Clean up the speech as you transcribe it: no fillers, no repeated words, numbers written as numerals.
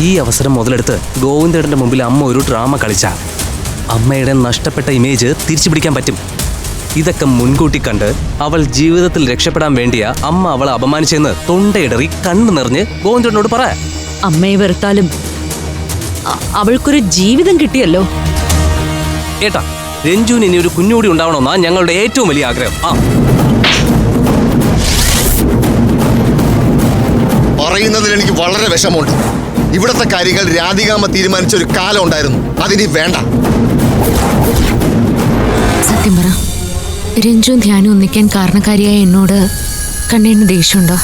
ഈ അവസരം മുതലെടുത്ത് ഗോവിന്ദേട്ടന്റെ മുമ്പിൽ അമ്മ ഒരു ഡ്രാമ കളിച്ച അമ്മയുടെ നഷ്ടപ്പെട്ട ഇമേജ് തിരിച്ചു പിടിക്കാൻ പറ്റും. ഇതൊക്കെ മുൻകൂട്ടി കണ്ട് അവൾ ജീവിതത്തിൽ രക്ഷപ്പെടാൻ വേണ്ടിയ അമ്മ അവളെ അപമാനിച്ചെന്ന് തൊണ്ടയിടറി കണ്ണു നിറഞ്ഞ് ഗോവിന്ദേട്ടനോട് പറ. അമ്മയെ വെറുത്താലും അവൾക്കൊരു ജീവിതം കിട്ടിയല്ലോ. ഏട്ടാ, രഞ്ജുവിന് ഇനി ഒരു കുഞ്ഞുകൂടി ഉണ്ടാവണമെന്നാ ഞങ്ങളുടെ ഏറ്റവും വലിയ ആഗ്രഹം. പറയുന്നതിൽ എനിക്ക് വളരെ വിഷമമുണ്ട്. ഇവിടത്തെ കാര്യങ്ങൾ രാധികാമ്മ തീരുമാനിച്ച ഒരു കാലം ഉണ്ടായിരുന്നു, അതിനി വേണ്ട. സത്യം പറ, രഞ്ജുവും ധ്യാനും ഒന്നിക്കാൻ കാരണക്കാരിയായ എന്നോട് കണ്ണേന് ദേഷ്യമുണ്ടോ?